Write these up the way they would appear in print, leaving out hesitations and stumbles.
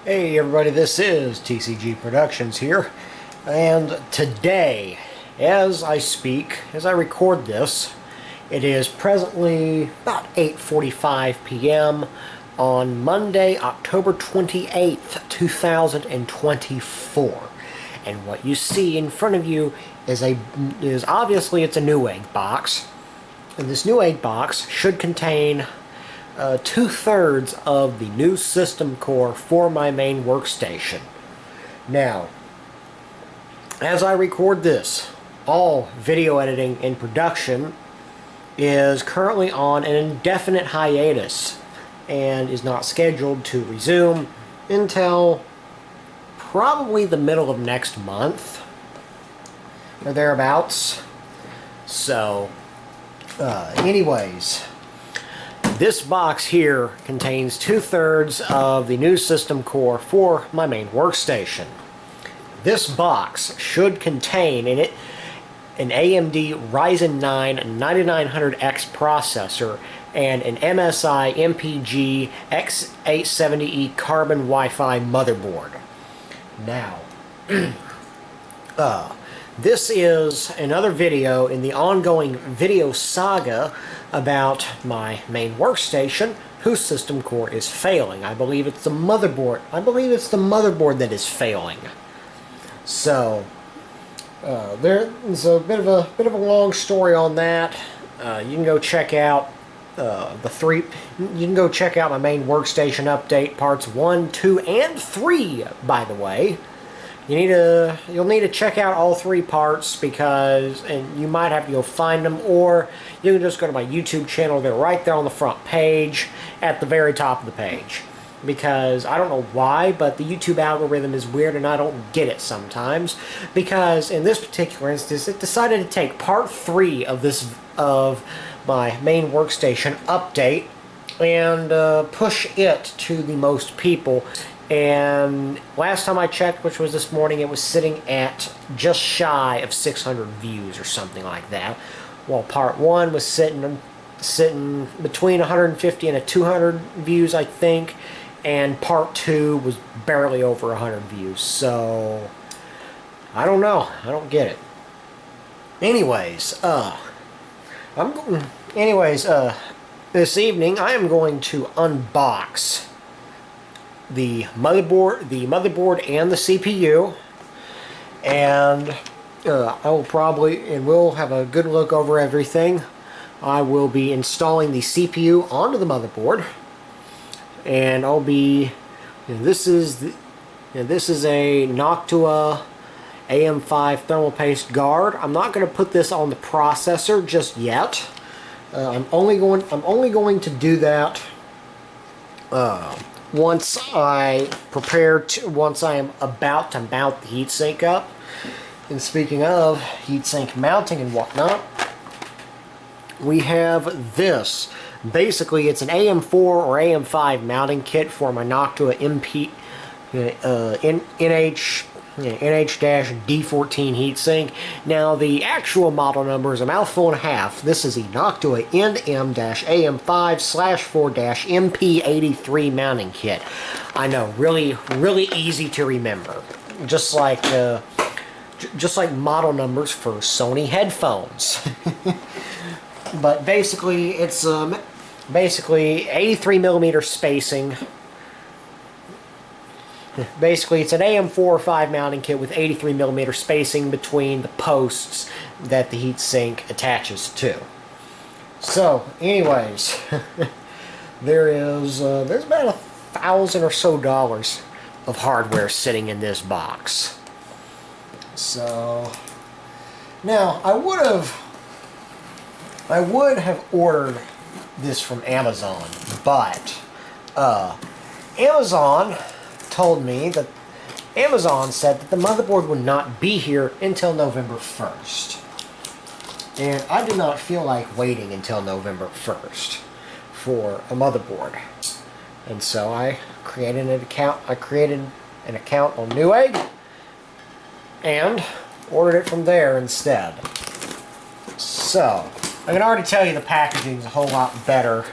Hey everybody, this is TCG Productions here, and today, as I speak, as I record this, it is presently about 8:45 p.m. on Monday, October 28th, 2024. And what you see in front of you is obviously it's a Newegg box, and this Newegg box should contain 2/3 of the new system core for my main workstation. Now, as I record this, all video editing and production is currently on an indefinite hiatus and is not scheduled to resume until probably the middle of next month or thereabouts. So, anyways, this box here contains 2/3 of the new system core for my main workstation. This box should contain in it an AMD Ryzen 9 9900X processor and an MSI MPG X870E Carbon Wi-Fi motherboard. Now, this is another video in the ongoing video saga about my main workstation whose system core is failing. I believe it's the motherboard. That is failing. So there's a bit of a long story on that. You can go check out You can go check out my main workstation update parts 1, 2, and 3. By the way, you'll need to check out all 3 parts and you might have to go find them, or you can just go to my YouTube channel. They're right there on the front page at the very top of the page. Because I don't know why, but the YouTube algorithm is weird and I don't get it sometimes. Because in this particular instance, it decided to take part 3 of my main workstation update and push it to the most people. And last time I checked, which was this morning, it was sitting at just shy of 600 views or something like that. While part 1 was sitting between 150 and 200 views, I think. And part 2 was barely over 100 views. So, I don't know. I don't get it. Anyways, this evening I am going to unbox the motherboard and the CPU, and we'll have a good look over everything. I will be installing the CPU onto the motherboard, and this is a Noctua AM4 thermal paste guard. I'm not going to put this on the processor just yet. I'm only going to do that once I am about to mount the heatsink up. And speaking of heatsink mounting and whatnot, we have this. Basically, it's an AM4 or AM5 mounting kit for my Noctua NH-D14 heatsink. Now, the actual model number is a mouthful and a half. This is the Noctua NM-AM5/4-MP83 mounting kit. I know, really easy to remember. Just like model numbers for Sony headphones. But basically, it's 83mm spacing. Basically, it's an AM4 or 5 mounting kit with 83mm spacing between the posts that the heatsink attaches to. So, anyways, there's about $1,000 or so of hardware sitting in this box. So, now I would have ordered this from Amazon, but Amazon said that the motherboard would not be here until November 1st. And I did not feel like waiting until November 1st for a motherboard. And so I created an account on Newegg and ordered it from there instead. So, I can already tell you the packaging is a whole lot better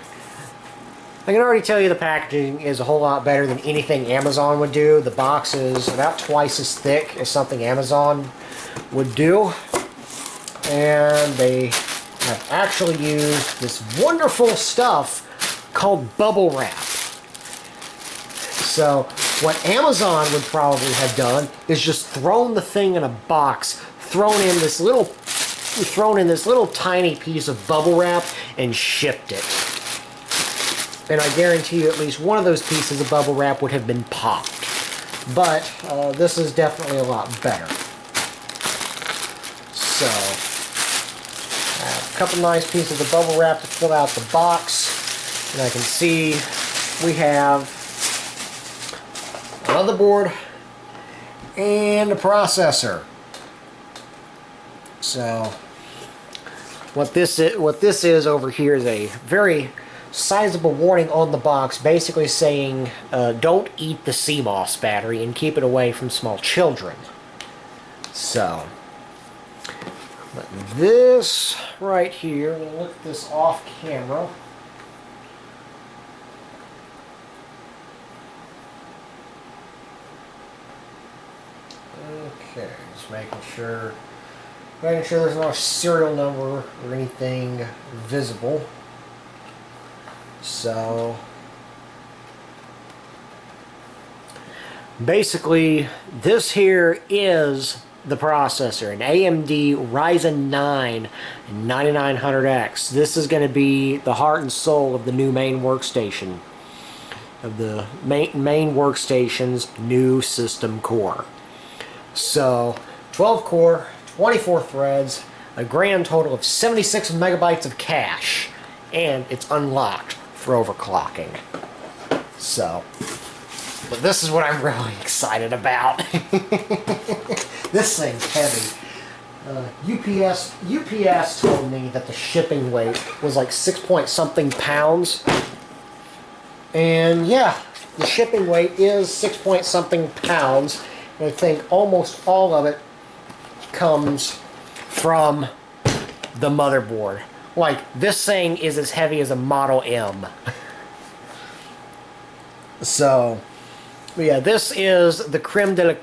I can already tell you the packaging is a whole lot better than anything Amazon would do. The box is about twice as thick as something Amazon would do. And they have actually used this wonderful stuff called bubble wrap. So what Amazon would probably have done is just thrown the thing in a box, thrown in this little tiny piece of bubble wrap and shipped it. And I guarantee you at least one of those pieces of bubble wrap would have been popped. But this is definitely a lot better. So, a couple nice pieces of bubble wrap to fill out the box. And I can see we have a motherboard and a processor. So, what this is over here is a very sizable warning on the box, basically saying don't eat the CMOS battery and keep it away from small children. So, this right here, I'm going to look at this off camera. Okay, just making sure there's not a serial number or anything visible. So basically this here is the processor, an AMD Ryzen 9 9900X. This is going to be the heart and soul of the new main workstation, of the main workstation's new system core. So 12 core, 24 threads, a grand total of 76 megabytes of cache, and it's unlocked for overclocking. So, but this is what I'm really excited about. This thing's heavy. UPS told me that the shipping weight was like 6-point-something pounds. And yeah, the shipping weight is 6-point-something pounds. And I think almost all of it comes from the motherboard. Like, this thing is as heavy as a Model M. So, yeah, this is the creme de la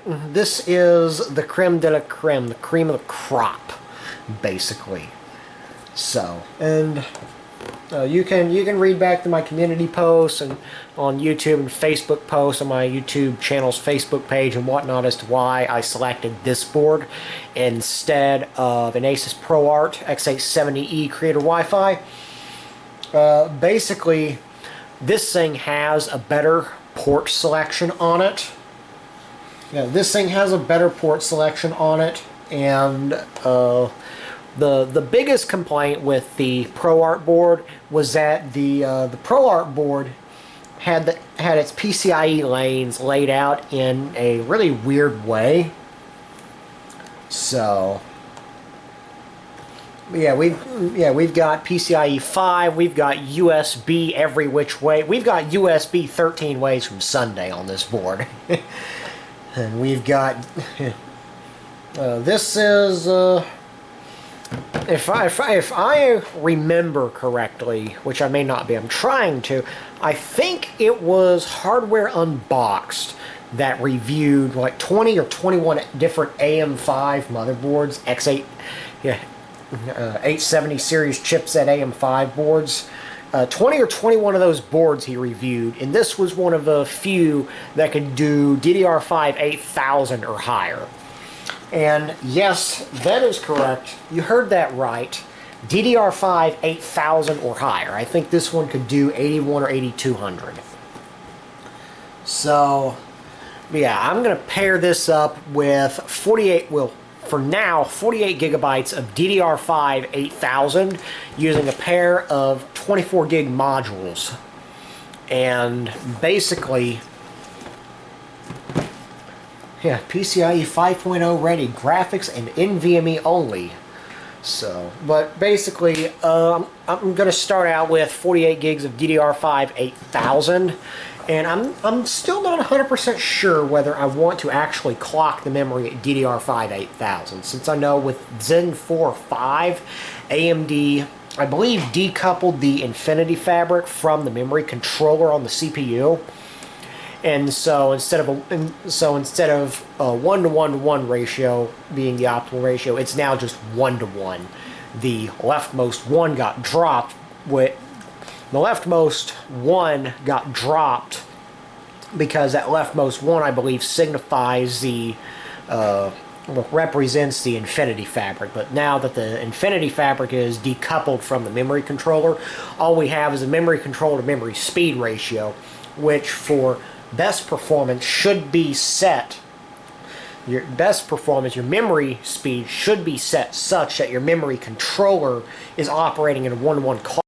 creme, the cream of the crop, basically. So, and you can read back to my community posts and on YouTube and Facebook posts on my YouTube channel's Facebook page and whatnot as to why I selected this board instead of an Asus ProArt X870E Creator Wi-Fi. Basically, this thing has a better port selection on it. Yeah, this thing has a better port selection on it, and the biggest complaint with the ProArt board was that the ProArt board had its PCIe lanes laid out in a really weird way. So yeah, we've got PCIe 5, we've got USB every which way. We've got USB 13 ways from Sunday on this board. And we've got this is if I remember correctly, which I may not be, I'm trying to, I think it was Hardware Unboxed that reviewed like 20 or 21 different AM5 motherboards, X8, 870 series chipset AM5 boards. 20 or 21 of those boards he reviewed, and this was one of the few that could do DDR5 8000 or higher. And yes, that is correct. You heard that right. DDR5 8000 or higher. I think this one could do 81 or 8200. So, yeah, I'm going to pair this up with 48, well, for now, 48 gigabytes of DDR5 8000 using a pair of 24 gig modules. And basically, yeah, PCIe 5.0 ready, graphics and NVMe only. So, but basically, I'm going to start out with 48 gigs of DDR5 8000. And I'm still not 100% sure whether I want to actually clock the memory at DDR5 8000, since I know with Zen 4 5, AMD I believe, decoupled the infinity fabric from the memory controller on the CPU. And so instead of a 1-to-1-to-1 ratio being the optimal ratio, it's now just 1-to-1. The leftmost one got dropped. The leftmost one got dropped because that leftmost one, I believe, signifies the represents the infinity fabric. But now that the infinity fabric is decoupled from the memory controller, all we have is a memory controller to memory speed ratio, which for best performance should be set. Your best performance, your memory speed should be set such that your memory controller is operating in a 1-to-1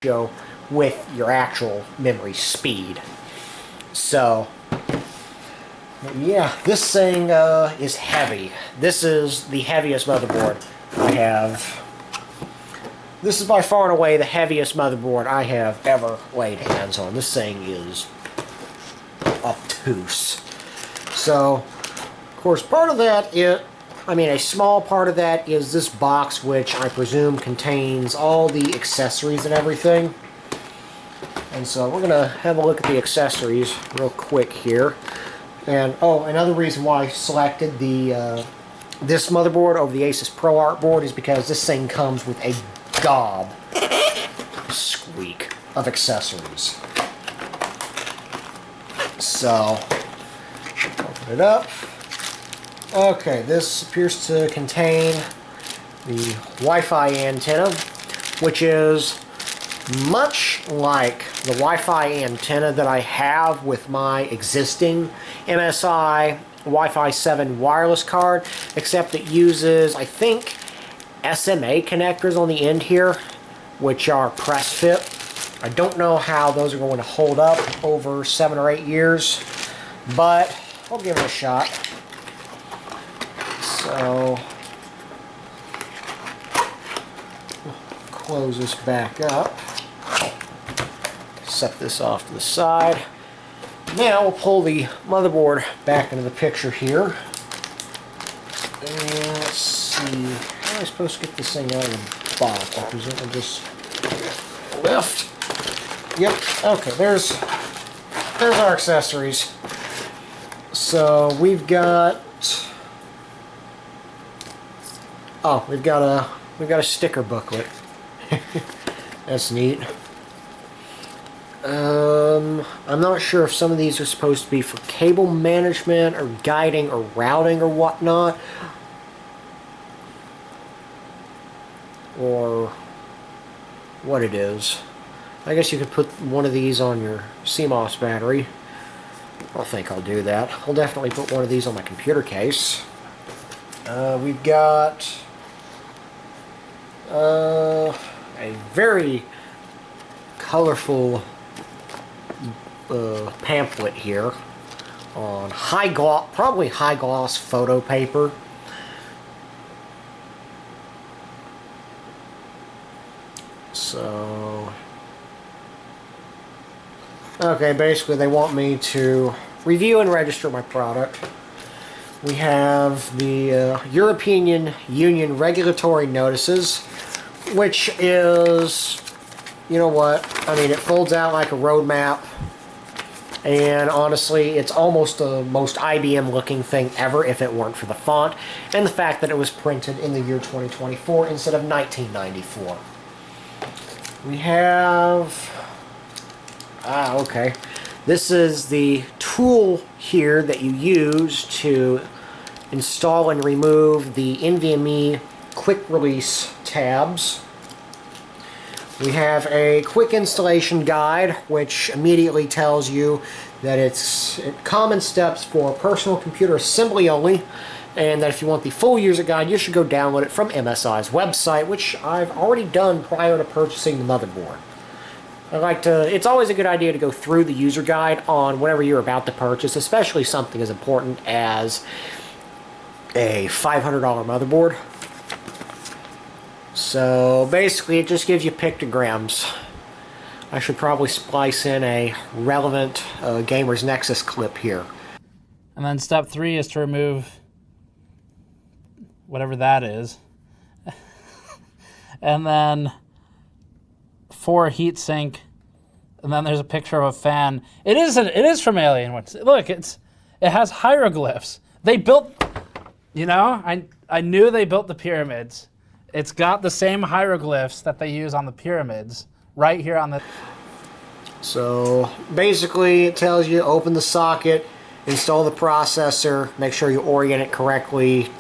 ratio with your actual memory speed. So, yeah, this thing is heavy. This is the heaviest motherboard I have. This is by far and away the heaviest motherboard I have ever laid hands on. This thing is obtuse. So, of course, part of that a small part of that is this box, which I presume contains all the accessories and everything. And so we're gonna have a look at the accessories real quick here. And another reason why I selected this motherboard over the Asus ProArt board is because this thing comes with a gob, squeak, of accessories. So, open it up. Okay, this appears to contain the Wi-Fi antenna, which is much like the Wi-Fi antenna that I have with my existing MSI Wi-Fi 7 wireless card, except it uses, I think, SMA connectors on the end here, which are press fit. I don't know how those are going to hold up over 7 or 8 years, but I'll give it a shot. So, close this back up. Set this off to the side. Now we'll pull the motherboard back into the picture here. And let's see, how am I supposed to get this thing out of the box? I presume I'll just lift. Yep, okay, there's our accessories. So we've got we've got a sticker booklet. That's neat. I'm not sure if some of these are supposed to be for cable management or guiding or routing or whatnot, or what it is. I guess you could put one of these on your CMOS battery. I think I'll do that. I'll definitely put one of these on my computer case. We've got a very colorful pamphlet here on probably high gloss photo paper. So, okay, basically they want me to review and register my product. We have the European Union regulatory notices, which is, you know what, I mean, it folds out like a roadmap, and honestly, it's almost the most IBM looking thing ever if it weren't for the font and the fact that it was printed in the year 2024 instead of 1994. We have, okay, this is the tool here that you use to install and remove the NVMe quick release tabs. We have a quick installation guide, which immediately tells you that it's common steps for personal computer assembly only, and that if you want the full user guide, you should go download it from MSI's website, which I've already done prior to purchasing the motherboard. It's always a good idea to go through the user guide on whatever you're about to purchase, especially something as important as a $500 motherboard. So basically it just gives you pictograms. I should probably splice in a relevant Gamers Nexus clip here. And then step 3 is to remove whatever that is. And then AM4 heatsink, and then there's a picture of a fan. It is from Alienware. Look, it has hieroglyphs. They built, you know, I knew they built the pyramids. It's got the same hieroglyphs that they use on the pyramids right here on the... So basically it tells you open the socket, install the processor, make sure you orient it correctly,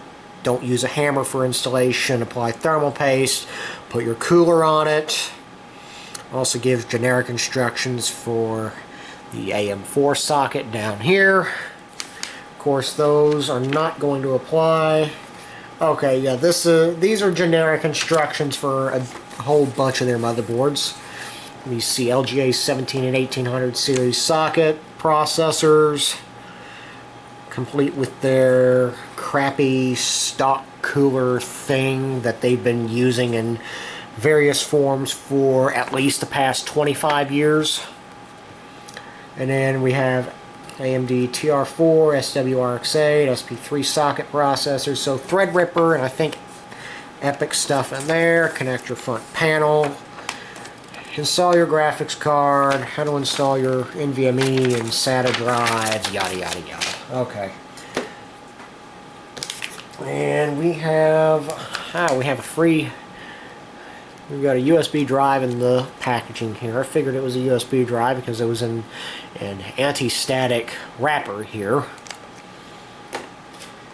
don't use a hammer for installation, apply thermal paste, put your cooler on it. Also gives generic instructions for the AM4 socket down here. Of course those are not going to apply. Okay, yeah, these are generic instructions for a whole bunch of their motherboards. We see LGA 17 and 1800 series socket processors, complete with their crappy stock cooler thing that they've been using in various forms for at least the past 25 years. And then we have AMD TR4, SWRX8, SP3 socket processors, so Threadripper and I think Epic stuff in there. Connect your front panel. Install your graphics card, how to install your NVMe and SATA drives, yada yada yada. Okay. And we have a free, we've got a USB drive in the packaging here. I figured it was a USB drive because it was in an anti-static wrapper here.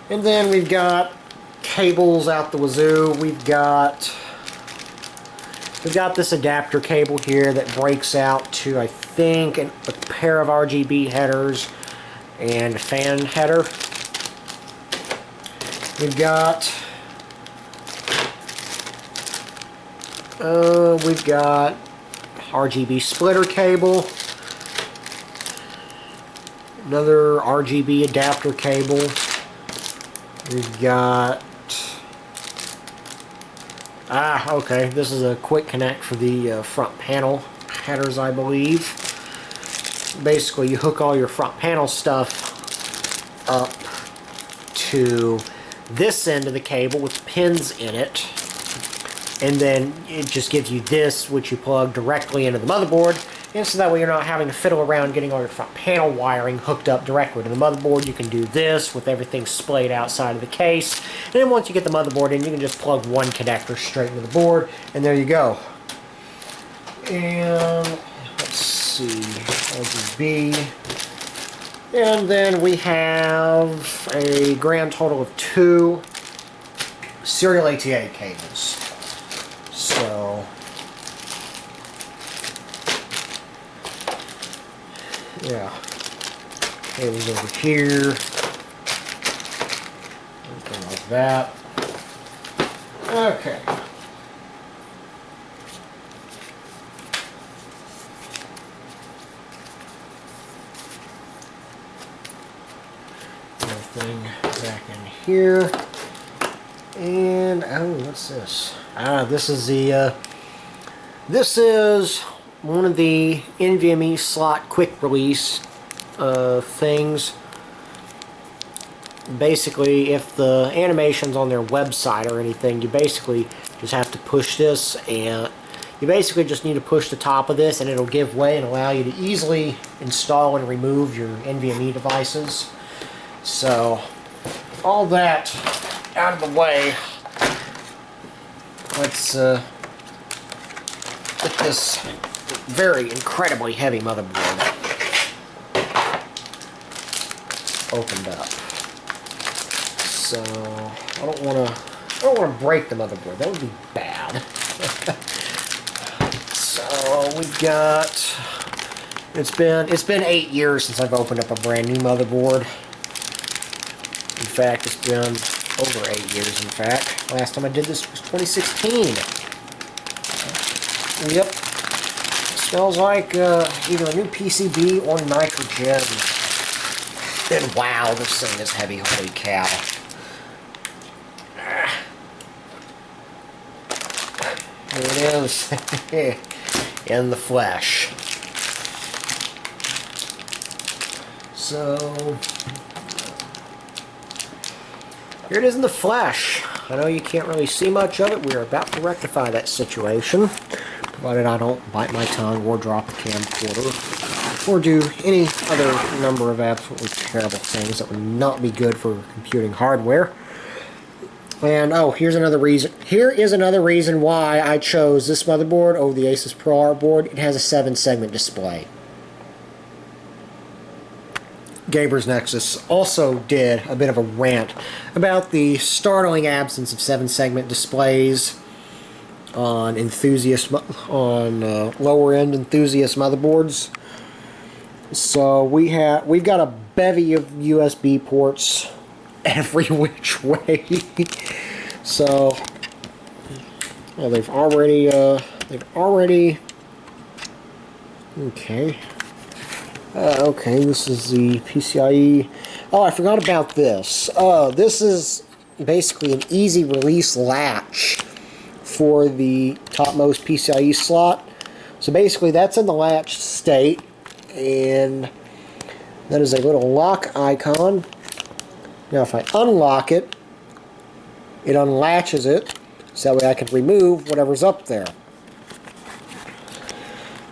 And then we've got cables out the wazoo. We've got this adapter cable here that breaks out to, I think, a pair of RGB headers and a fan header. We've got RGB splitter cable, another RGB adapter cable. We've got okay, this is a quick connect for the front panel headers, I believe. Basically, you hook all your front panel stuff up to this end of the cable with pins in it, and then it just gives you this, which you plug directly into the motherboard, and so that way you're not having to fiddle around getting all your front panel wiring hooked up directly to the motherboard. You can do this with everything splayed outside of the case, and then once you get the motherboard in, you can just plug one connector straight into the board, and there you go. And let's see, RGB. And then we have a grand total of 2 serial ATA cables. So, yeah, cables over here, something like that. Okay. Everything back in here. And oh, what's this? This is one of the NVMe slot quick release things. Basically, if the animation's on their website or anything, you basically just have to push this, and you basically just need to push the top of this and it'll give way and allow you to easily install and remove your NVMe devices. So, all that out of the way, let's get this very incredibly heavy motherboard opened up. So I don't want to break the motherboard. That would be bad. So we've got, it's been 8 years since I've opened up a brand new motherboard. In fact, it's been over 8 years, in fact. Last time I did this was 2016. Yep. It smells like either a new PCB or nitrogen. And wow, this thing is heavy, holy cow. Here it is. In the flesh. So, here it is in the flesh. I know you can't really see much of it. We're about to rectify that situation. Put provided I don't bite my tongue or drop the camcorder or do any other number of absolutely terrible things that would not be good for computing hardware. And oh, here's another reason. Here is another reason why I chose this motherboard over the Asus ProArt board. It has a 7-segment display. Gamers Nexus also did a bit of a rant about the startling absence of 7-segment displays on lower end enthusiast motherboards. So we've got a bevy of USB ports every which way. So well, they've already okay. Okay, this is the PCIe. Oh, I forgot about this. This is basically an easy release latch for the topmost PCIe slot. So basically that's in the latch state, and that is a little lock icon. Now if I unlock it, it unlatches it, so that way I can remove whatever's up there.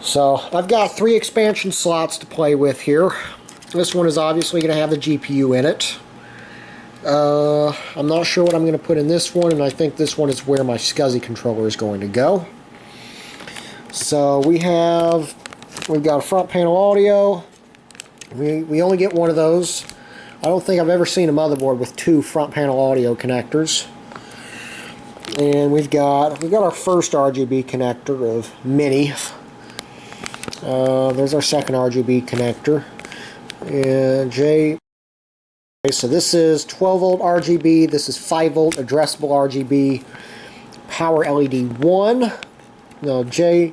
So I've got 3 expansion slots to play with here. This one is obviously going to have the GPU in it. I'm not sure what I'm going to put in this one, and I think this one is where my SCSI controller is going to go. So we've got a front panel audio. We only get one of those. I don't think I've ever seen a motherboard with 2 front panel audio connectors. And we've got our first RGB connector of many. There's our second RGB connector. And so this is 12 volt RGB, this is 5 volt addressable RGB, power LED 1, no, J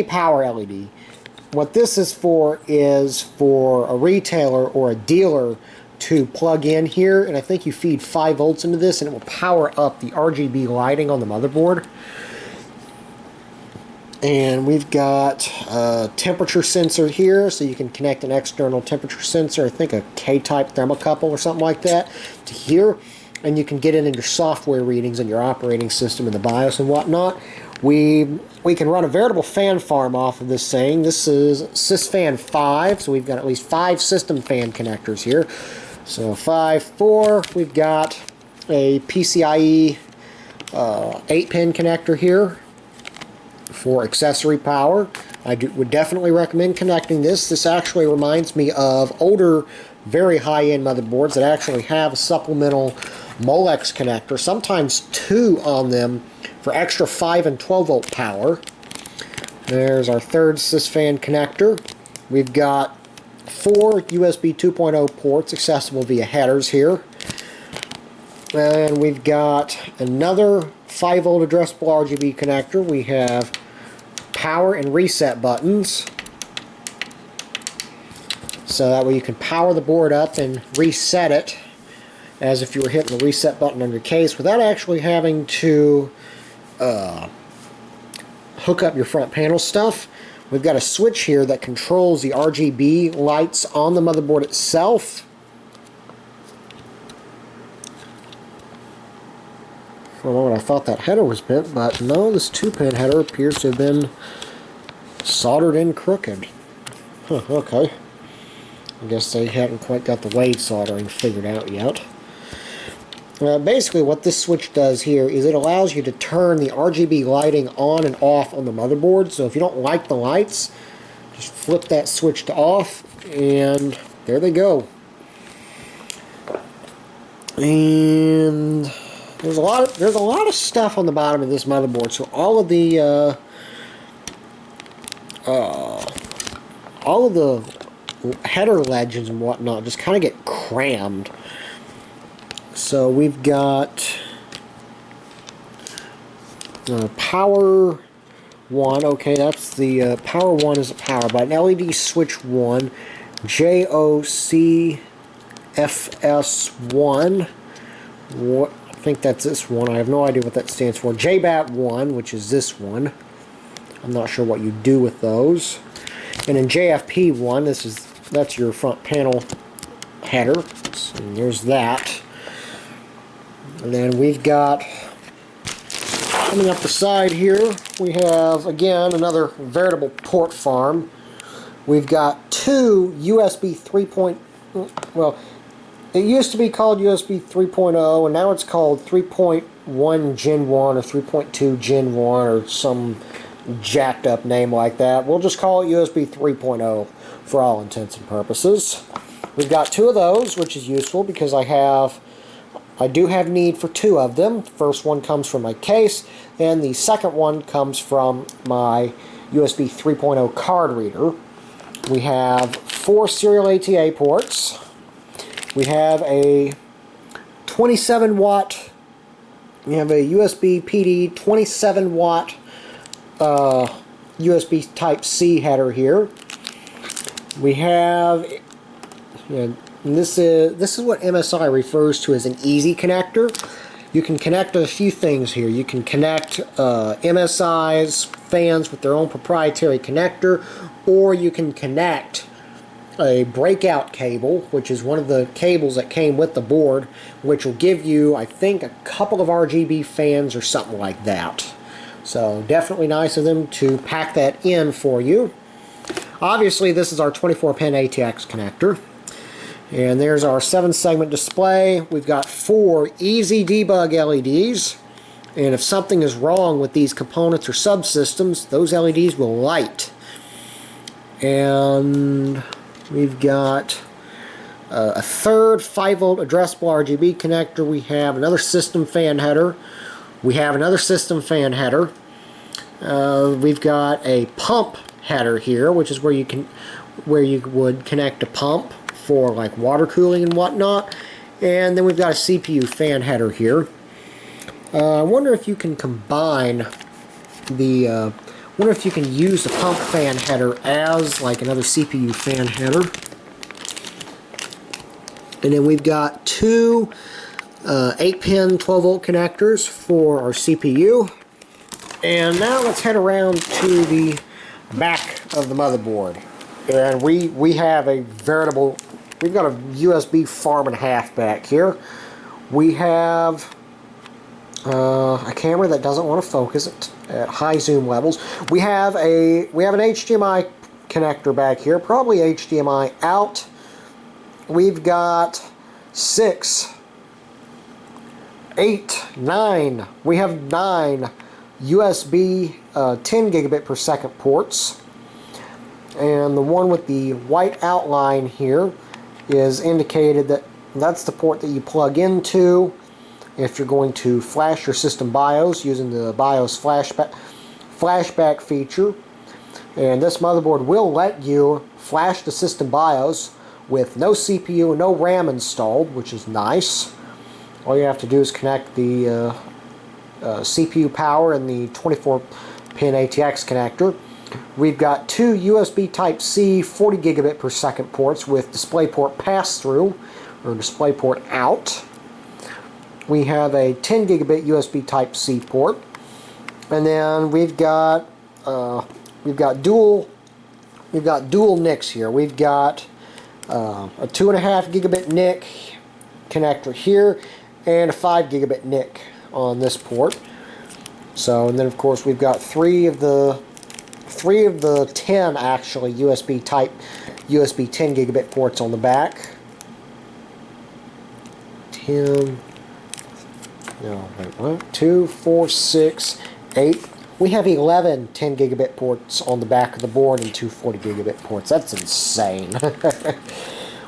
power LED. What this is for a retailer or a dealer to plug in here, and I think you feed 5 volts into this and it will power up the RGB lighting on the motherboard. And we've got a temperature sensor here, so you can connect an external temperature sensor, I think a K-type thermocouple or something like that, to here. And you can get it in your software readings on your operating system and the BIOS and whatnot. We can run a veritable fan farm off of this thing. This is SysFan 5, so we've got at least 5 system fan connectors here. So 5, 4, we've got a PCIe 8-pin connector here for accessory power. I would definitely recommend connecting this. This actually reminds me of older, very high-end motherboards that actually have a supplemental Molex connector, sometimes 2 on them for extra 5 and 12 volt power. There's our third SysFan connector. We've got 4 USB 2.0 ports accessible via headers here. And we've got another 5 volt addressable RGB connector. We have power and reset buttons, so that way you can power the board up and reset it as if you were hitting the reset button on your case without actually having to hook up your front panel stuff. We've got a switch here that controls the RGB lights on the motherboard itself. For a moment I thought that header was bent, but no, this 2-pin header appears to have been soldered in crooked. Huh, okay. I guess they haven't quite got the wave soldering figured out yet. Basically what this switch does here is it allows you to turn the RGB lighting on and off on the motherboard. So if you don't like the lights, just flip that switch to off and there they go. And there's a lot of stuff on the bottom of this motherboard. So all of the header legends and whatnot just kind of get crammed. So we've got power 1. Okay, that's the power 1 is a power button. LED switch 1, JOCFS1. What? I think that's this one. I have no idea what that stands for. JBAT1, which is this one. I'm not sure what you do with those. And in JFP1, that's your front panel header. So there's that. And then we've got Coming up the side here, we have, again, another veritable port farm. We've got two USB 3. Well, it used to be called USB 3.0, and now it's called 3.1 Gen 1 or 3.2 Gen 1 or some jacked up name like that. We'll just call it USB 3.0 for all intents and purposes. We've got two of those, which is useful because I do have need for two of them. The first one comes from my case, and the second one comes from my USB 3.0 card reader. We have 4 serial ATA ports. We have a 27 watt, we have a USB PD 27 watt USB Type-C header here. We have, and this is what MSI refers to as an easy connector. You can connect a few things here. You can connect MSI's fans with their own proprietary connector, or you can connect a breakout cable, which is one of the cables that came with the board, which will give you, I think, a couple of RGB fans or something like that. So definitely nice of them to pack that in for you. Obviously, this is our 24-pin ATX connector. And there's our 7-segment display. We've got 4 easy debug LEDs. And if something is wrong with these components or subsystems, those LEDs will light. And we've got a third 5-volt addressable RGB connector. We have another system fan header. We have another system fan header. We've got a pump header here, which is where you would connect a pump for like water cooling and whatnot. And then we've got a CPU fan header here. I wonder if you can combine the wonder if you can use the pump fan header as like another CPU fan header. And then we've got 2 8-pin 12-volt connectors for our CPU. And now let's head around to the back of the motherboard. And we have a veritable, we've got a USB farm and a half back here. We have a camera that doesn't want to focus at high zoom levels. We have an HDMI connector back here, probably HDMI out. We've got 6, 8, 9. We have 9 USB 10 gigabit per second ports. And the one with the white outline here is indicated that that's the port that you plug into if you're going to flash your system BIOS using the BIOS flashback feature. And this motherboard will let you flash the system BIOS with no CPU and no RAM installed, which is nice. All you have to do is connect the CPU power and the 24-pin ATX connector. We've got 2 USB Type-C 40 gigabit per second ports with DisplayPort pass-through or DisplayPort out. We have a 10 gigabit USB Type-C port, and then we've got dual NICs here. We've got a 2.5 gigabit NIC connector here and a 5 gigabit NIC on this port. So, and then of course we've got 3 of the 10 actually USB 10 gigabit ports on the back. 10. No, wait, what? 2, 4, 6, 8. We have 11 10 gigabit ports on the back of the board and 2 40 gigabit ports. That's insane.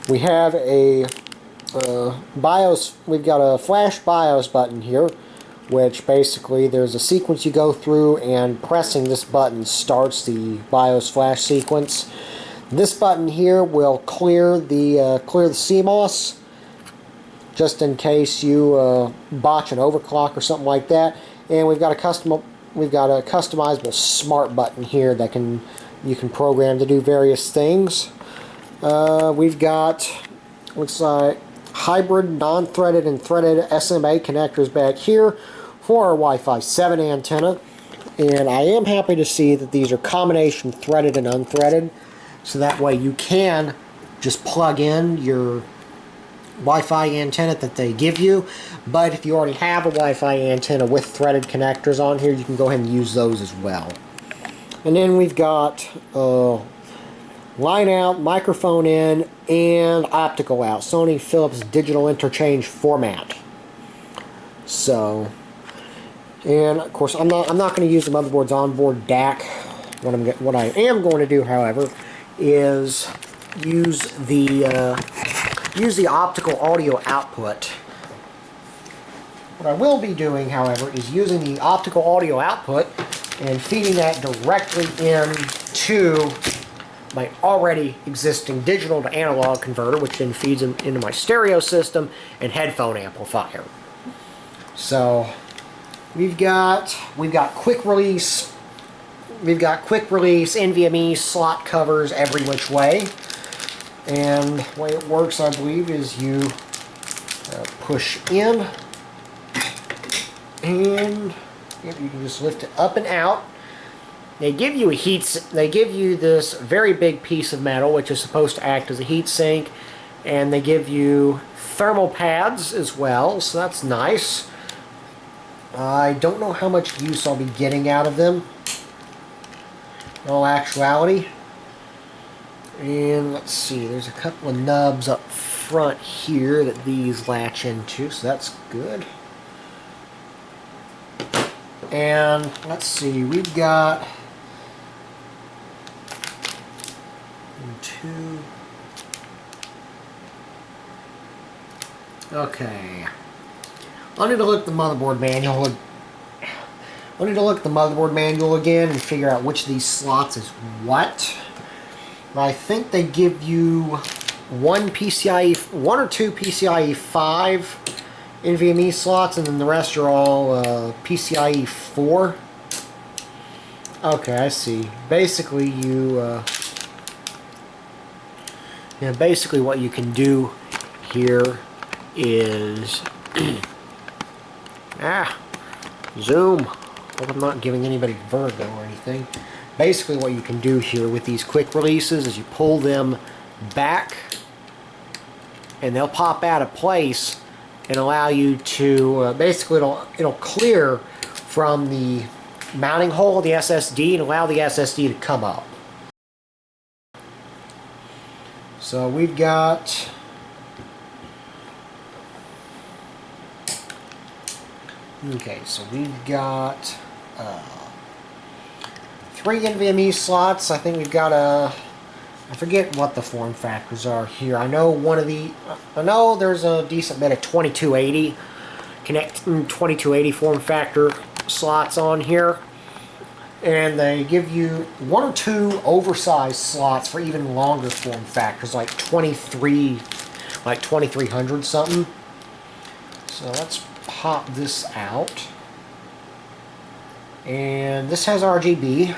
We have a BIOS. We've got a flash BIOS button here, which basically there's a sequence you go through, and pressing this button starts the BIOS flash sequence. This button here will clear the CMOS, just in case you botch an overclock or something like that. And we've got a customizable smart button here that you can program to do various things. We've got, looks like, hybrid, non-threaded, and threaded SMA connectors back here for our Wi-Fi 7 antenna. And I am happy to see that these are combination threaded and unthreaded, so that way you can just plug in your Wi-Fi antenna that they give you, but if you already have a Wi-Fi antenna with threaded connectors on here, you can go ahead and use those as well. And then we've got line out, microphone in, and optical out. Sony Philips digital interchange format. So, and of course, I'm not going to use the motherboard's onboard DAC. What I am going to do, however, is use the optical audio output. What I will be doing, however, is using the optical audio output and feeding that directly into my already existing digital to analog converter, which then feeds into my stereo system and headphone amplifier. So we've got quick release NVMe slot covers every which way, and the way it works, I believe, is you push in, and you can just lift it up and out. They give you this very big piece of metal, which is supposed to act as a heat sink, and they give you thermal pads as well, so that's nice. I don't know how much use I'll be getting out of them, in all actuality. And let's see, there's a couple of nubs up front here that these latch into, so that's good. And let's see, we've got 2. Okay. I need to look at the motherboard manual. I need to look at the motherboard manual again and figure out which of these slots is what. I think they give you one or two PCIe 5 NVMe slots, and then the rest are all PCIe 4. Okay, I see. Basically, basically what you can do here is zoom. Hope I'm not giving anybody vertigo or anything. Basically what you can do here with these quick releases is you pull them back and they'll pop out of place and allow you to basically it'll clear from the mounting hole of the SSD and allow the SSD to come up. So we've got so we've got 3 NVMe slots. I think we've got I forget what the form factors are here. I know there's a decent bit of 2280 form factor slots on here, and they give you 1 or 2 oversized slots for even longer form factors, like 2300 something. So let's pop this out, and this has RGB.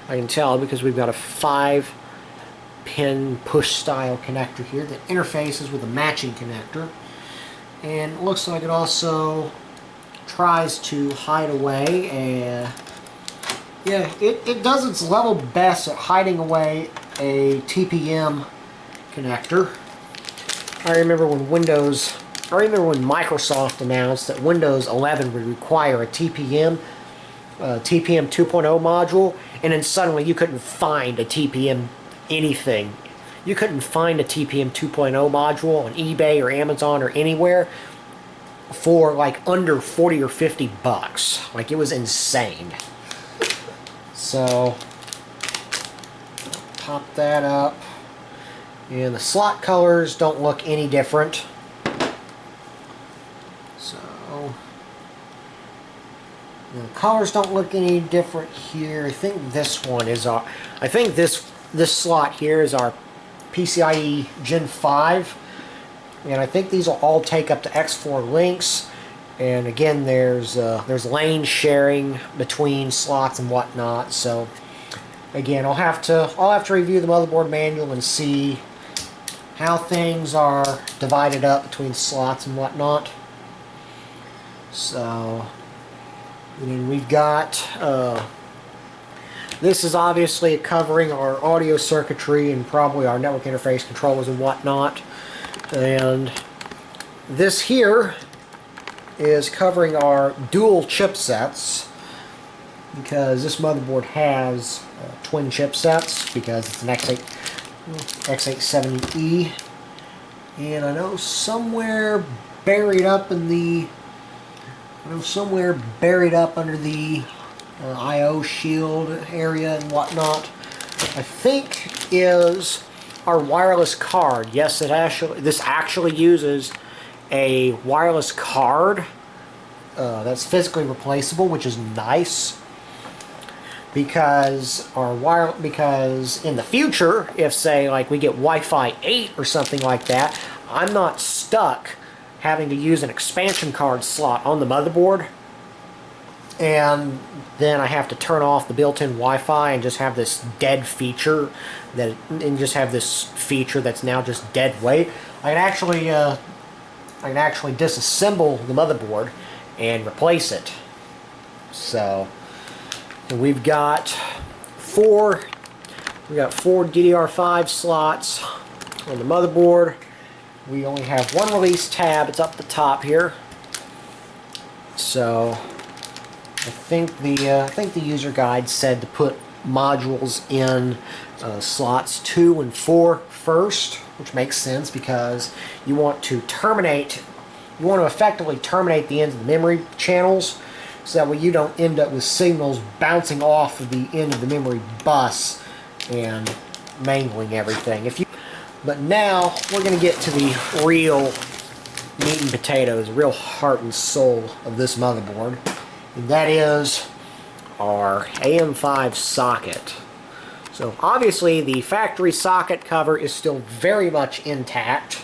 I can tell because we've got a 5-pin push style connector here that interfaces with a matching connector, and it looks like it also tries to hide away it does its level best at hiding away a TPM connector. I remember when Microsoft announced that Windows 11 would require a TPM 2.0 module, and then suddenly you couldn't find a TPM anything. You couldn't find a TPM 2.0 module on eBay or Amazon or anywhere for like under 40 or 50 bucks. Like, it was insane. So pop that up, and the slot colors don't look any different. So the colors don't look any different here. I think this one is our. I think this slot here is our PCIe Gen 5, and I think these will all take up to X4 links. And again, there's lane sharing between slots and whatnot. So again, I'll have to review the motherboard manual and see how things are divided up between slots and whatnot. So, and then we've got this is obviously covering our audio circuitry and probably our network interface controllers and whatnot. And this here is covering our dual chipsets, because this motherboard has twin chipsets because it's an X870E, and I know somewhere buried up in the under the I/O shield area and whatnot, I think is our wireless card. Yes, this actually uses a wireless card that's physically replaceable, which is nice. Because in the future, if say like we get Wi-Fi 8 or something like that, I'm not stuck having to use an expansion card slot on the motherboard, and then I have to turn off the built-in Wi-Fi and just have this dead feature that's now just dead weight. I can actually disassemble the motherboard and replace it. So. And we've got four DDR5 slots on the motherboard. We only have one release tab. It's up the top here. So I think the user guide said to put modules in slots 2 and 4 first, which makes sense because you want to effectively terminate the ends of the memory channels, so that way you don't end up with signals bouncing off of the end of the memory bus and mangling everything. But now we're going to get to the real meat and potatoes, the real heart and soul of this motherboard, and that is our AM5 socket. So obviously the factory socket cover is still very much intact,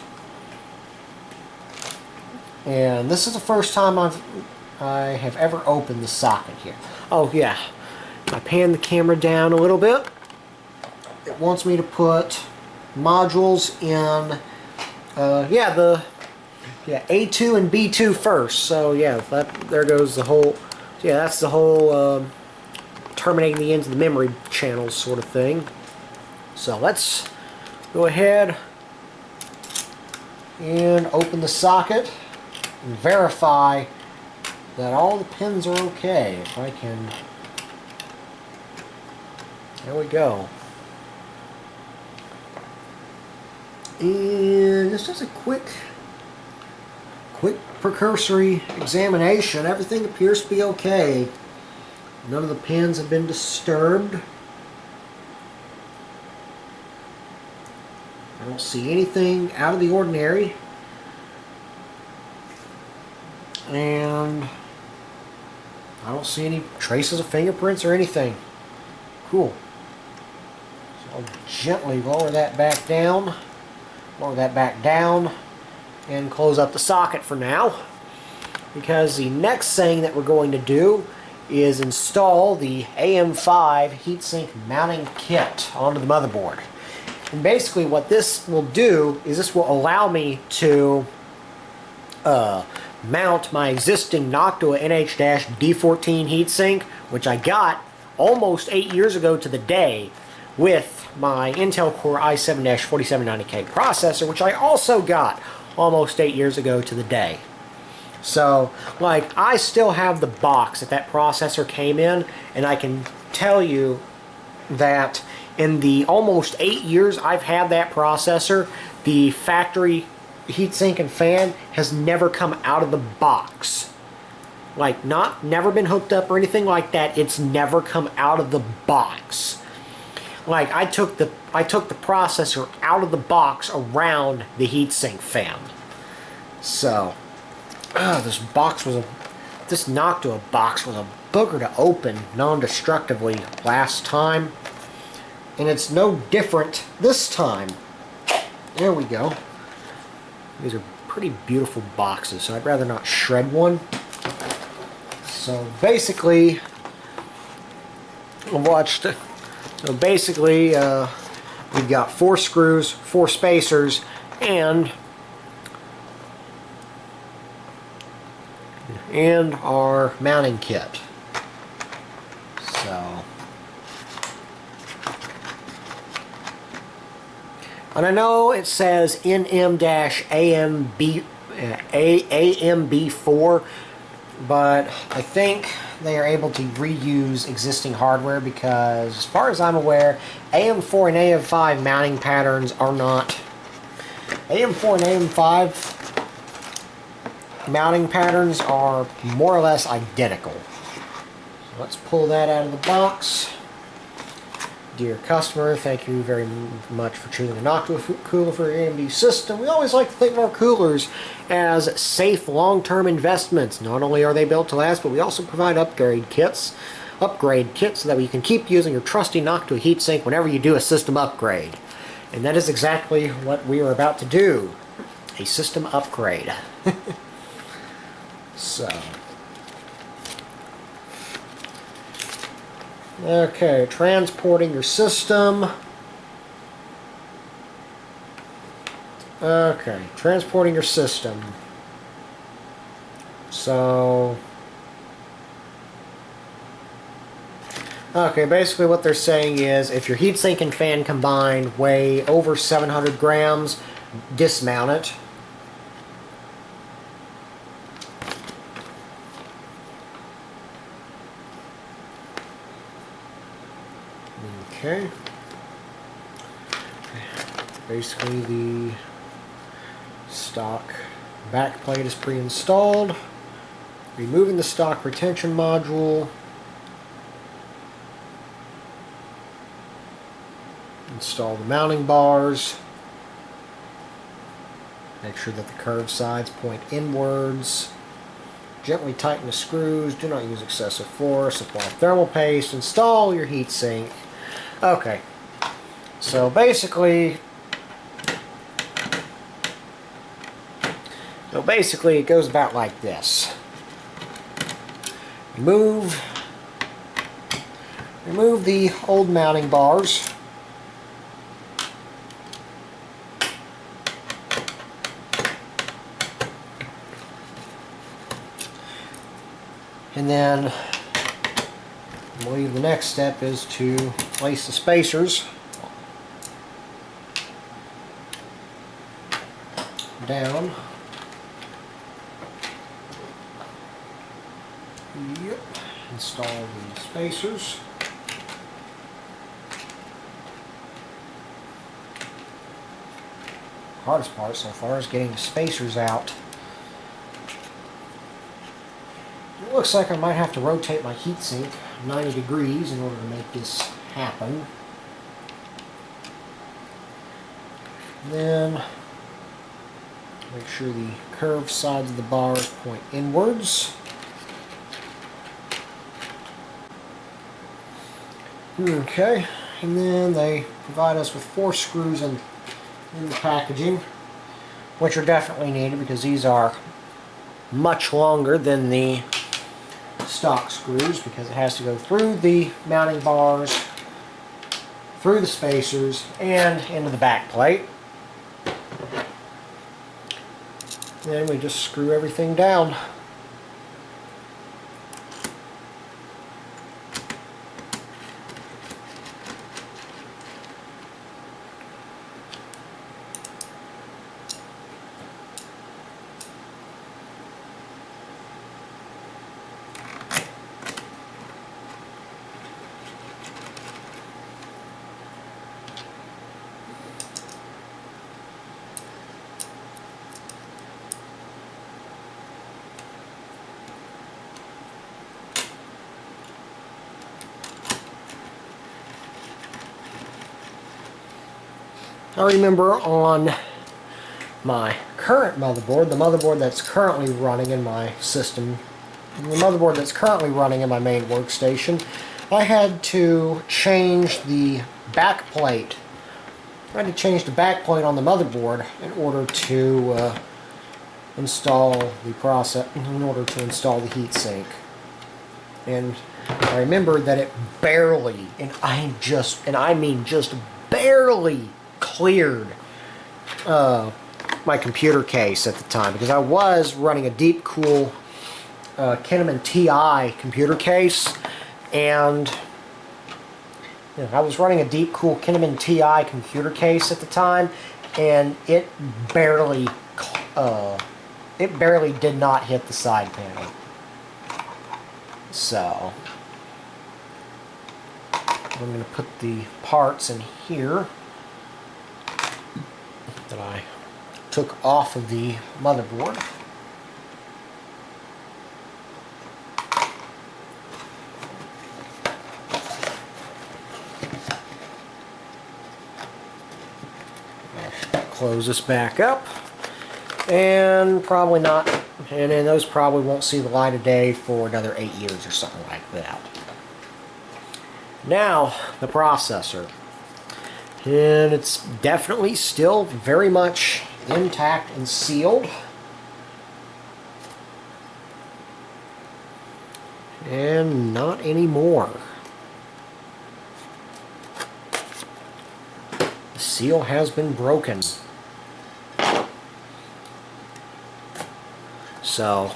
and this is the first time I have ever opened the socket here. Oh yeah, I pan the camera down a little bit. It wants me to put modules in, A2 and B2 first. So yeah, there goes the whole. Yeah, that's the whole terminating the ends of the memory channels sort of thing. So let's go ahead and open the socket and verify that all the pins are okay. If I can, there we go. And this is a quick precursory examination. Everything appears to be okay. None of the pins have been disturbed. I don't see anything out of the ordinary. And I don't see any traces of fingerprints or anything. Cool. So I'll gently lower that back down. And close up the socket for now. Because the next thing that we're going to do is install the AM5 heatsink mounting kit onto the motherboard. And basically what this will do is this will allow me to mount my existing Noctua NH-D14 heatsink, which I got almost 8 years ago to the day with my Intel Core i7-4790K processor, which I also got almost 8 years ago to the day. So, like, I still have the box that processor came in, and I can tell you that in the almost 8 years I've had that processor, the factory heatsink and fan has never come out of the box. Like, never been hooked up or anything like that. It's never come out of the box. Like, I took the processor out of the box around the heatsink fan. So, this Noctua box was a booger to open non-destructively last time, and it's no different this time. There we go. These are pretty beautiful boxes, so I'd rather not shred one. So basically, we've got 4 screws, 4 spacers, and our mounting kit. So, and I know it says NM-AM AM4, but I think they are able to reuse existing hardware because, as far as I'm aware, AM4 and AM5 mounting patterns are not. AM4 and AM5 mounting patterns are more or less identical. So let's pull that out of the box. Dear customer, thank you very much for choosing the Noctua cooler for your AMD system. We always like to think of our coolers as safe long-term investments. Not only are they built to last, but we also provide upgrade kits so that you can keep using your trusty Noctua heatsink whenever you do a system upgrade. And that is exactly what we are about to do. A system upgrade. So. Okay, transporting your system. Okay, transporting your system. So, okay, basically what they're saying is if your heatsink and fan combined weigh over 700 grams, dismount it. Okay. Basically the stock backplate is pre-installed. Removing the stock retention module. Install the mounting bars. Make sure that the curved sides point inwards. Gently tighten the screws. Do not use excessive force. Apply thermal paste. Install your heatsink. Okay. So basically it goes about like this. Remove the old mounting bars. And then I believe the next step is to place the spacers down. Yep. Install the spacers. Hardest part so far is getting the spacers out. It looks like I might have to rotate my heatsink 90 degrees in order to make this happen. And then make sure the curved sides of the bars point inwards. Okay, and then they provide us with 4 screws in the packaging, which are definitely needed because these are much longer than the stock screws because it has to go through the mounting bars, through the spacers, and into the back plate. Then we just screw everything down. I remember on my current motherboard, the motherboard that's currently running in my system, the motherboard that's currently running in my main workstation, I had to change the back plate. I had to change the back plate on the motherboard in order to install the heatsink. And I remember that it barely, and I mean just barely, cleared my computer case at the time because I was running a deep cool Kdenlive TI computer case, and I was running a deep cool Kdenlive TI computer case at the time, and it barely it barely did not hit the side panel. So I'm going to put the parts in here that I took off of the motherboard. Close this back up, and probably not, and then those probably won't see the light of day for another 8 years or something like that. Now, the processor. And it's definitely still very much intact and sealed. And not anymore. The seal has been broken. So,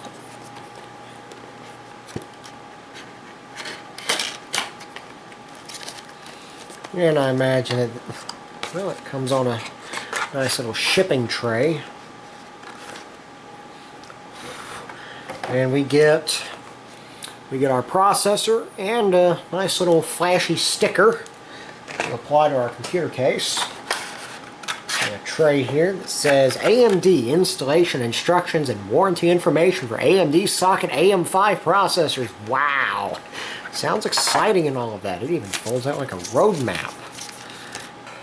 and I imagine it, well, it comes on a nice little shipping tray. And we get our processor and a nice little flashy sticker to apply to our computer case. And a tray here that says AMD installation instructions and warranty information for AMD socket AM5 processors. Wow! Sounds exciting and all of that. It even folds out like a roadmap.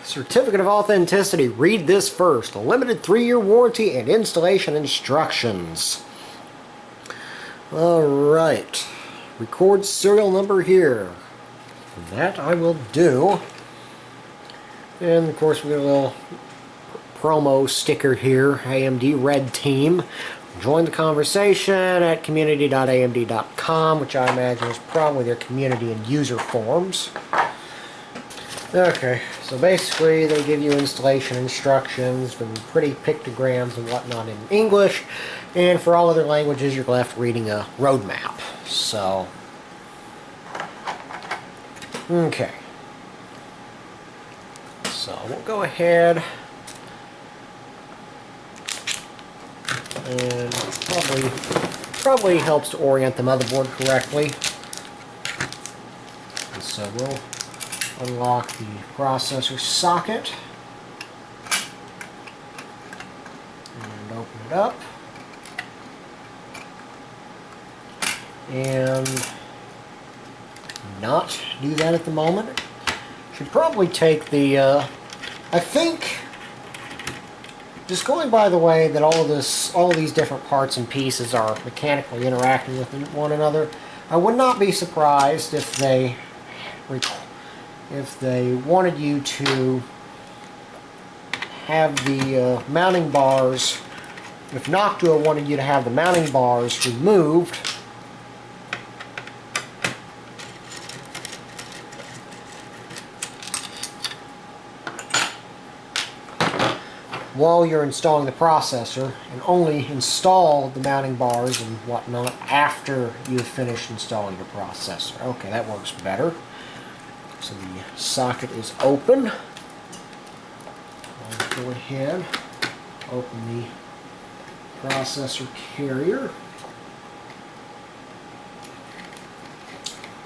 Certificate of authenticity. Read this first. A limited 3-year warranty and installation instructions. Alright. Record serial number here. That I will do. And of course we got a little promo sticker here. AMD Red Team. Join the conversation at community.amd.com, which I imagine is probably their community and user forums. Okay, so basically they give you installation instructions and pretty pictograms and whatnot in English, and for all other languages you're left reading a roadmap. So, okay. So we'll go ahead and probably helps to orient the motherboard correctly. And so we'll unlock the processor socket and open it up, and not do that at the moment. Should probably take the I think, just going by the way that all of these different parts and pieces are mechanically interacting with one another, I would not be surprised if they wanted you to have the mounting bars, if Noctua wanted you to have the mounting bars removed while you're installing the processor, and only install the mounting bars and whatnot after you've finished installing your processor. Okay, that works better. So the socket is open. I'll go ahead, open the processor carrier,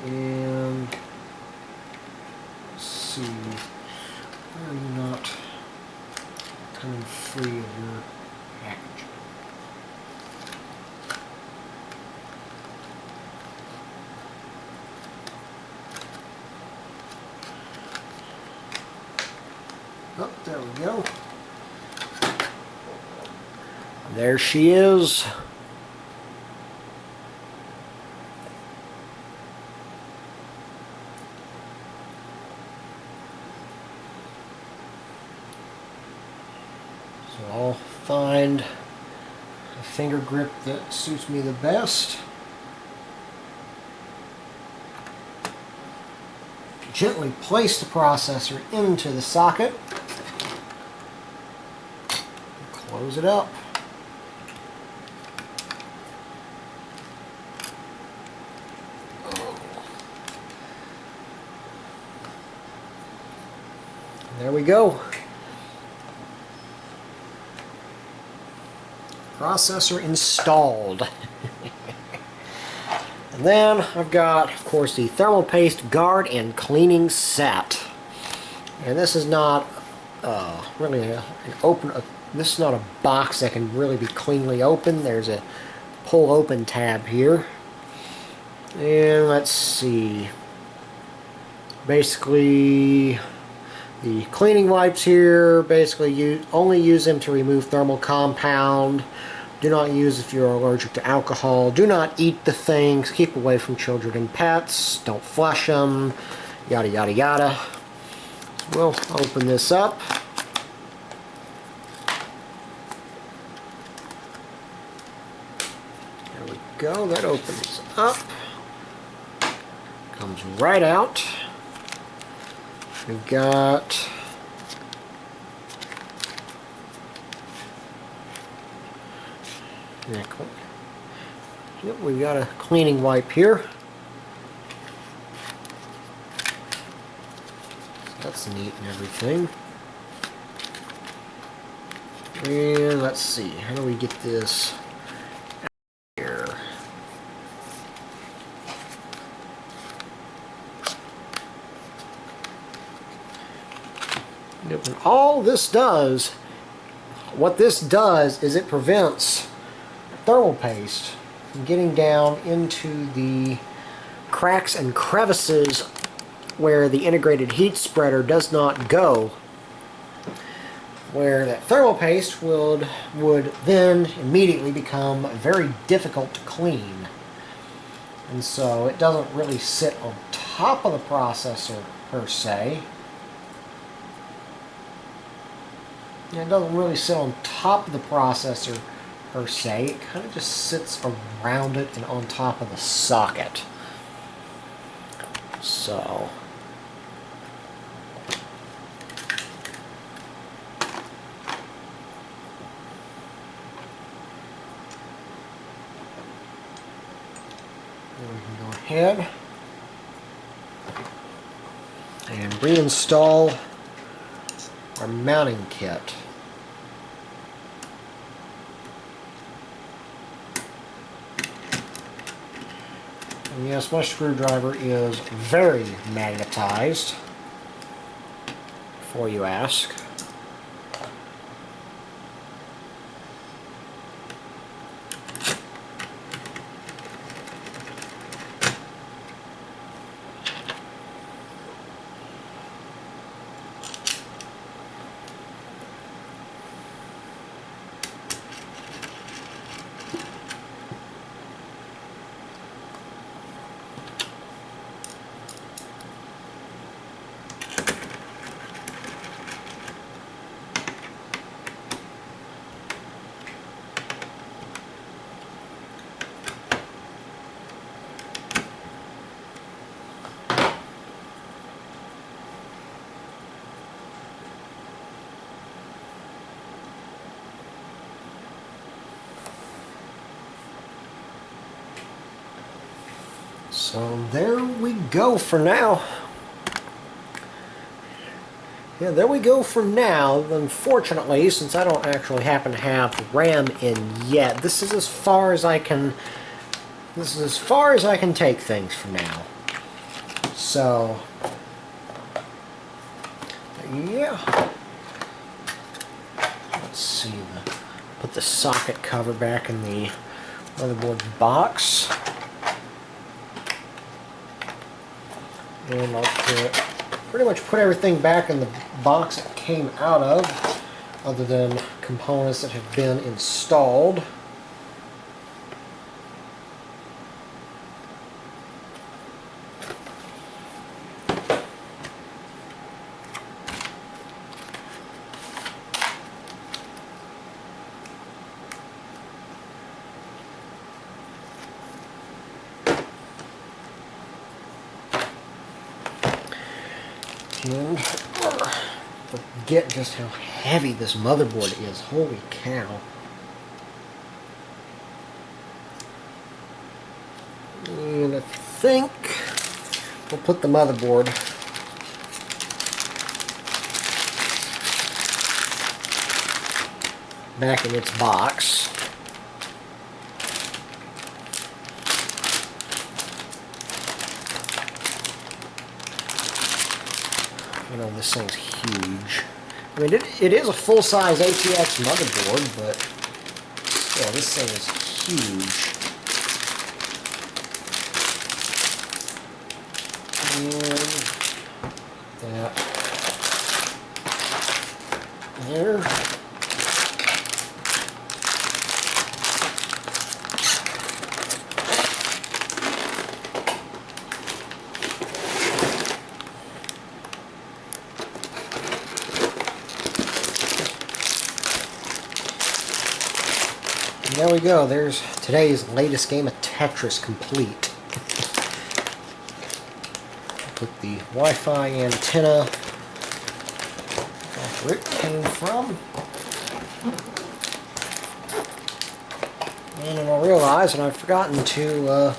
and let's see, why are you not coming free of your packaging? Oh, there we go. There she is. So I'll find a finger grip that suits me the best. Gently place the processor into the socket. Close it up. There we go. processor installed. And then I've got, of course, the thermal paste guard and cleaning set. And this is not really an open. This is not a box that can really be cleanly opened. There's a pull open tab here. And let's see. Basically, the cleaning wipes here, basically only use them to remove thermal compound. Do not use if you're allergic to alcohol. Do not eat the things. Keep away from children and pets. Don't flush them. Yada, yada, yada. We'll open this up. There we go. That opens up. Comes right out. We've got yep, we've got a cleaning wipe here. That's neat and everything. And let's see, how do we get this out here? Yep, and all this does, what this does is it prevents thermal paste from getting down into the cracks and crevices where the integrated heat spreader does not go, where that thermal paste would then immediately become very difficult to clean. And so it doesn't really sit on top of the processor per se. It doesn't really sit on top of the processor per se. It kind of just sits around it and on top of the socket. So we can go ahead and reinstall our mounting kit. And yes, my screwdriver is very magnetized, before you ask. So there we go for now. Yeah, there we go for now. Unfortunately, since I don't actually happen to have RAM in yet, this is as far as I can take things for now. So yeah. Let's see, put the socket cover back in the motherboard box. And I'll pretty much put everything back in the box it came out of, other than components that have been installed. And forget just how heavy this motherboard is. Holy cow. And I think we'll put the motherboard back in its box. know this thing's huge. I mean, it is a full-size ATX motherboard, but yeah, this thing is huge. And that there. And there we go. There's today's latest game of Tetris complete. Put the Wi-Fi antenna back where it came from. And then I realized that I've forgotten to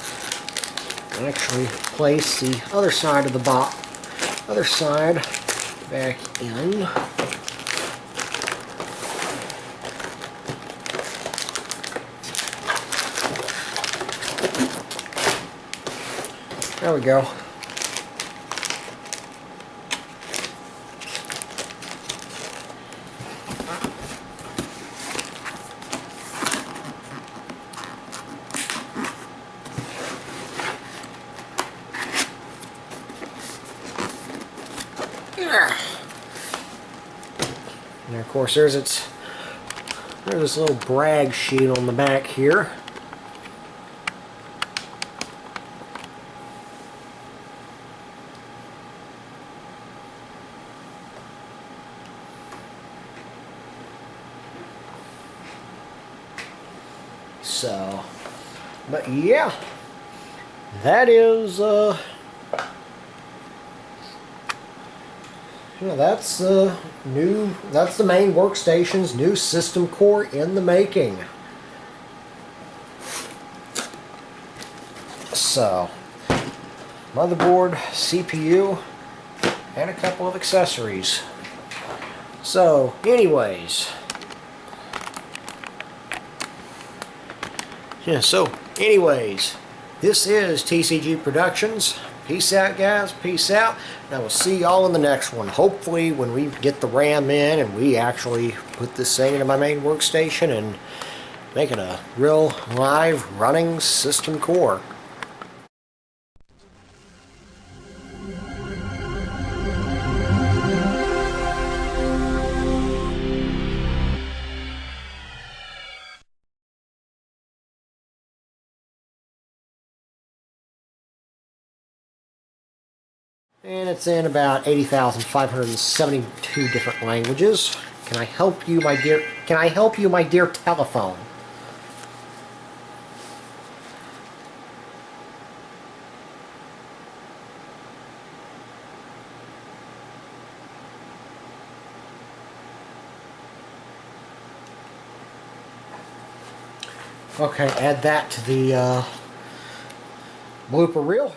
actually place the other side of the box, other side back in. There we go. And of course there's this little brag sheet on the back here. So, but yeah, that is yeah, that's the main workstation's new system core in the making. So, motherboard, CPU, and a couple of accessories. So, anyways. Yeah, so, anyways, this is TCG Productions. Peace out, guys. Peace out. And I will see y'all in the next one. Hopefully, when we get the RAM in and we actually put this thing into my main workstation and make it a real live running system core. And it's in about 80,572 different languages. Can I help you, my dear? Can I help you, my dear telephone? Okay, add that to the blooper reel.